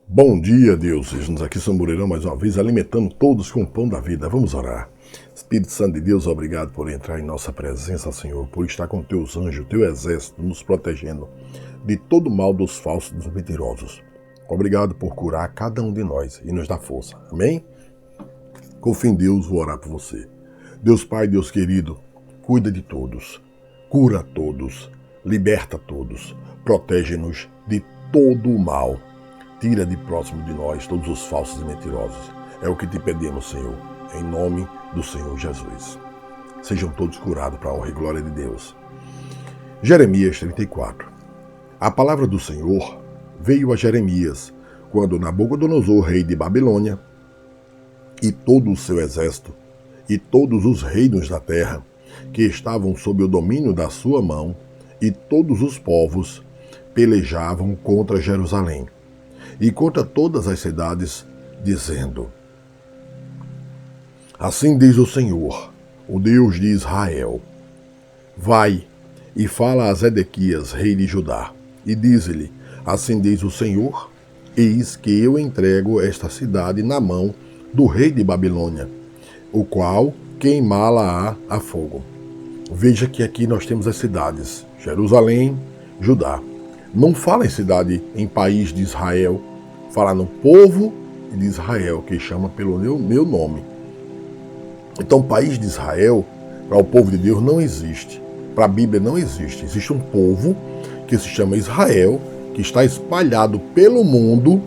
Bom dia, deuses. Nos aqui São Moreirão mais uma vez, alimentando todos com o pão da vida. Vamos orar. Espírito Santo de Deus, obrigado por entrar em nossa presença, Senhor, por estar com teus anjos, teu exército, nos protegendo de todo o mal dos falsos, dos mentirosos. Obrigado por curar cada um de nós e nos dar força. Amém? Confio em Deus, vou orar por você. Deus Pai, Deus querido, cuida de todos, cura todos, liberta todos, protege-nos de todo o mal. Tira de próximo de nós todos os falsos e mentirosos. É o que te pedimos, Senhor, em nome do Senhor Jesus. Sejam todos curados para a honra e glória de Deus. Jeremias 34. A palavra do Senhor veio a Jeremias quando Nabucodonosor, rei de Babilônia, e todo o seu exército, e todos os reinos da terra, que estavam sob o domínio da sua mão, e todos os povos, pelejavam contra Jerusalém e contra todas as cidades, dizendo: Assim diz o Senhor, o Deus de Israel: Vai e fala a Zedequias, rei de Judá, e diz-lhe: Assim diz o Senhor, eis que eu entrego esta cidade na mão do rei de Babilônia, o qual queimá-la-á a fogo. Veja que aqui nós temos as cidades, Jerusalém, Judá. Não fala em cidade, em país de Israel, fala no povo de Israel, que chama pelo meu nome. Então, país de Israel, para o povo de Deus, não existe. Para a Bíblia não existe. Existe um povo que se chama Israel, que está espalhado pelo mundo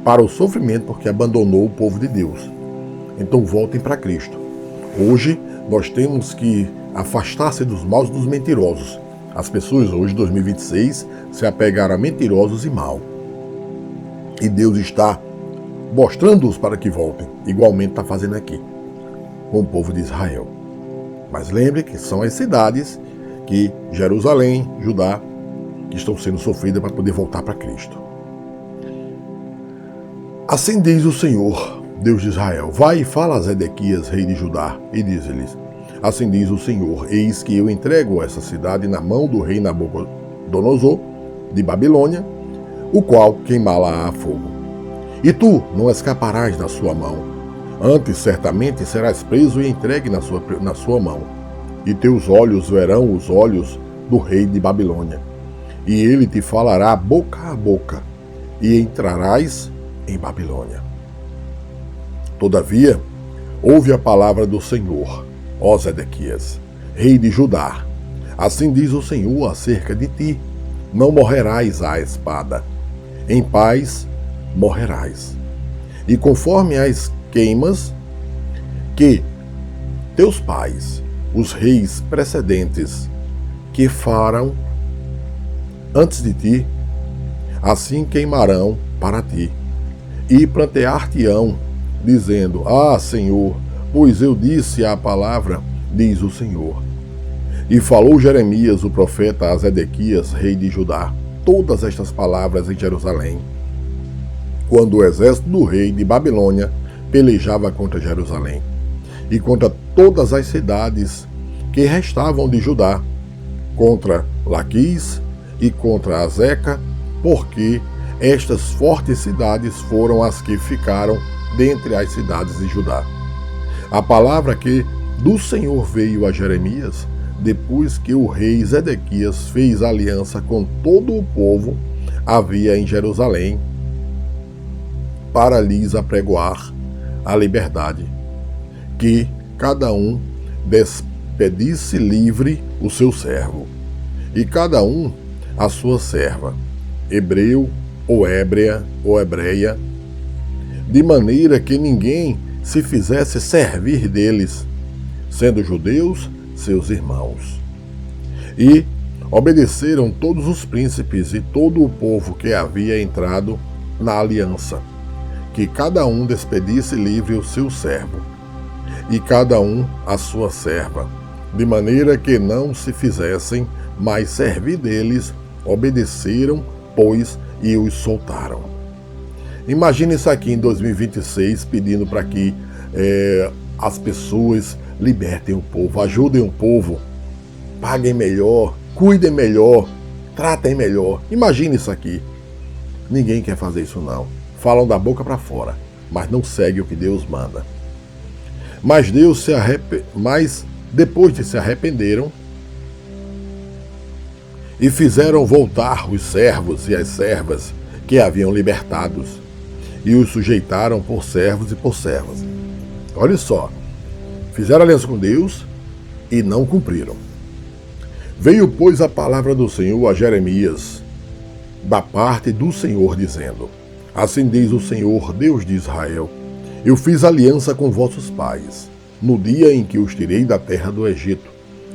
para o sofrimento, porque abandonou o povo de Deus. Então, voltem para Cristo. Hoje, nós temos que afastar-se dos maus e dos mentirosos. As pessoas hoje, 2026, se apegaram a mentirosos e mal. E Deus está mostrando-os para que voltem. Igualmente está fazendo aqui, com o povo de Israel. Mas lembre que são as cidades que Jerusalém, Judá, que estão sendo sofridas para poder voltar para Cristo. Assim diz o Senhor, Deus de Israel: Vai e fala a Zedequias, rei de Judá, e diz-lhes: Assim diz o Senhor, eis que eu entrego essa cidade na mão do rei Nabucodonosor, de Babilônia, o qual queimá-la a fogo. E tu não escaparás da sua mão, antes certamente serás preso e entregue na sua mão. E teus olhos verão os olhos do rei de Babilônia, e ele te falará boca a boca, e entrarás em Babilônia. Todavia, ouve a palavra do Senhor, ó Zedequias, rei de Judá. Assim diz o Senhor acerca de ti: não morrerás à espada, em paz morrerás. E conforme as queimas que teus pais, os reis precedentes, que farão antes de ti, assim queimarão para ti, e plantear-te-ão, dizendo: Ah, Senhor, pois eu disse a palavra, diz o Senhor. E falou Jeremias, o profeta, a Zedequias, rei de Judá, todas estas palavras em Jerusalém, quando o exército do rei de Babilônia pelejava contra Jerusalém, e contra todas as cidades que restavam de Judá, contra Laquis e contra Azeca, porque estas fortes cidades foram as que ficaram dentre as cidades de Judá. A palavra que do Senhor veio a Jeremias, depois que o rei Zedequias fez aliança com todo o povo, havia em Jerusalém, para lhes apregoar a liberdade, que cada um despedisse livre o seu servo, e cada um a sua serva, hebreu ou ébrea ou hebreia, de maneira que ninguém se fizesse servir deles, sendo judeus seus irmãos. E obedeceram todos os príncipes e todo o povo que havia entrado na aliança, que cada um despedisse livre o seu servo, e cada um a sua serva, de maneira que não se fizessem mais servir deles, obedeceram, pois, e os soltaram. Imagine isso aqui em 2026, pedindo para que as pessoas libertem o povo, ajudem o povo, paguem melhor, cuidem melhor, tratem melhor. Imagine isso aqui. Ninguém quer fazer isso não. falam da boca para fora, mas não seguem o que Deus manda. Mas depois de se arrependeram e fizeram voltar os servos e as servas que haviam libertados, e os sujeitaram por servos e por servas. Olha só, fizeram aliança com Deus e não cumpriram. Veio, pois, a palavra do Senhor a Jeremias, da parte do Senhor, dizendo: Assim diz o Senhor, Deus de Israel: Eu fiz aliança com vossos pais, no dia em que os tirei da terra do Egito,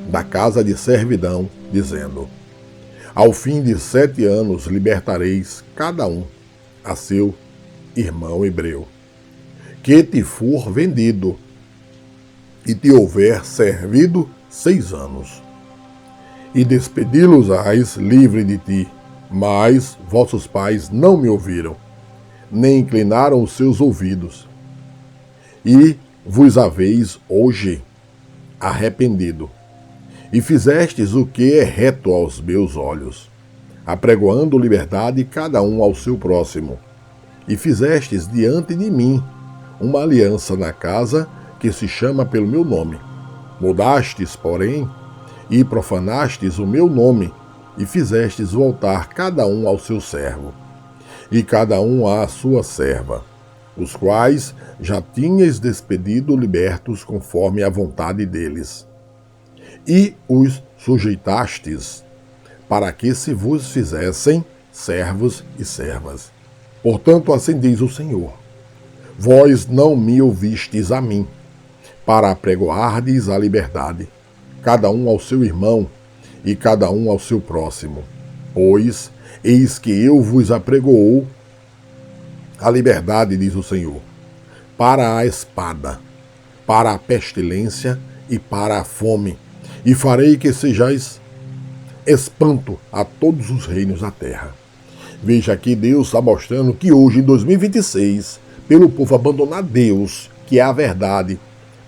da casa de servidão, dizendo: Ao fim de 7 anos libertareis cada um a seu irmão hebreu, que te for vendido e te houver servido 6 anos, e despedi-los-ás livre de ti. Mas vossos pais não me ouviram, nem inclinaram os seus ouvidos, e vos haveis hoje arrependido, e fizestes o que é reto aos meus olhos, apregoando liberdade cada um ao seu próximo, e fizestes diante de mim uma aliança na casa que se chama pelo meu nome. Mudastes, porém, e profanastes o meu nome, e fizestes voltar cada um ao seu servo, e cada um à sua serva, os quais já tinhas despedido libertos conforme a vontade deles, e os sujeitastes, para que se vos fizessem servos e servas. Portanto, assim diz o Senhor: Vós não me ouvistes a mim, para apregoardes a liberdade, cada um ao seu irmão, e cada um ao seu próximo. Pois, eis que eu vos apregoou a liberdade, diz o Senhor, para a espada, para a pestilência e para a fome, e farei que sejais espanto a todos os reinos da terra. Veja aqui, Deus está mostrando que hoje, em 2026, pelo povo abandonar Deus, que é a verdade,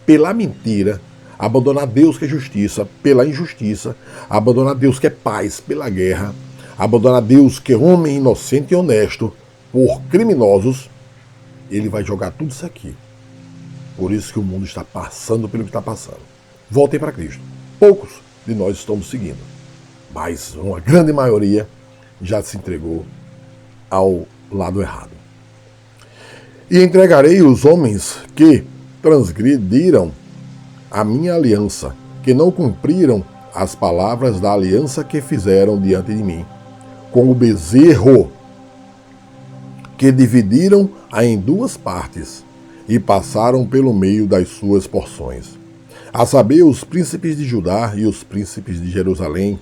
pela mentira, abandonar Deus que é justiça, pela injustiça, abandonar Deus que é paz, pela guerra, abandonar Deus que é homem inocente e honesto, por criminosos, ele vai jogar tudo isso aqui. Por isso que o mundo está passando pelo que está passando. Voltem para Cristo. Poucos de nós estamos seguindo, mas uma grande maioria já se entregou ao lado errado. E entregarei os homens que transgrediram a minha aliança, que não cumpriram as palavras da aliança que fizeram diante de mim, com o bezerro, que dividiram-a em 2 partes, e passaram pelo meio das suas porções, a saber, os príncipes de Judá e os príncipes de Jerusalém,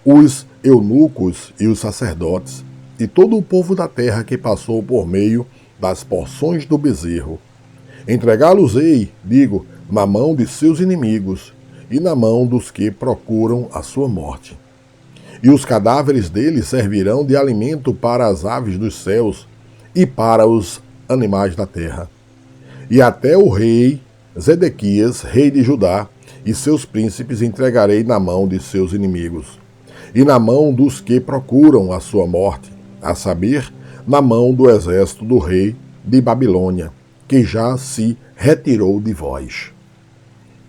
os eunucos e os sacerdotes, e todo o povo da terra que passou por meio das porções do bezerro. Entregá-los-ei, digo, na mão de seus inimigos e na mão dos que procuram a sua morte. E os cadáveres deles servirão de alimento para as aves dos céus e para os animais da terra. E até o rei Zedequias, rei de Judá, e seus príncipes entregarei na mão de seus inimigos, e na mão dos que procuram a sua morte, a saber, na mão do exército do rei de Babilônia, que já se retirou de vós.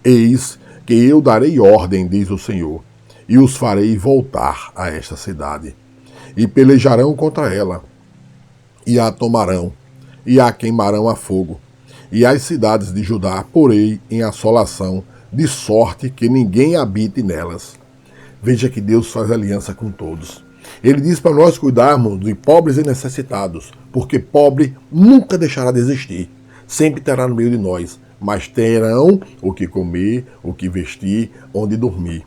Eis que eu darei ordem, diz o Senhor, e os farei voltar a esta cidade, e pelejarão contra ela, e a tomarão, e a queimarão a fogo, e as cidades de Judá porei em assolação, de sorte que ninguém habite nelas. Veja que Deus faz aliança com todos. Ele diz para nós cuidarmos de pobres e necessitados, porque pobre nunca deixará de existir, sempre terá no meio de nós, mas terão o que comer, o que vestir, onde dormir.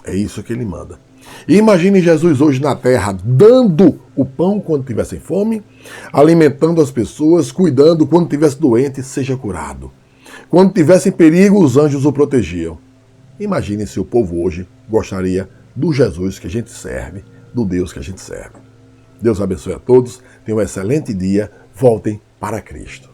É isso que ele manda. E imagine Jesus hoje na terra, dando o pão quando tivessem fome, alimentando as pessoas, cuidando quando tivesse doente, seja curado. Quando tivesse em perigo, os anjos o protegiam. Imagine se o povo hoje gostaria do Jesus que a gente serve, do Deus que a gente serve. Deus abençoe a todos, tenham um excelente dia, voltem para Cristo.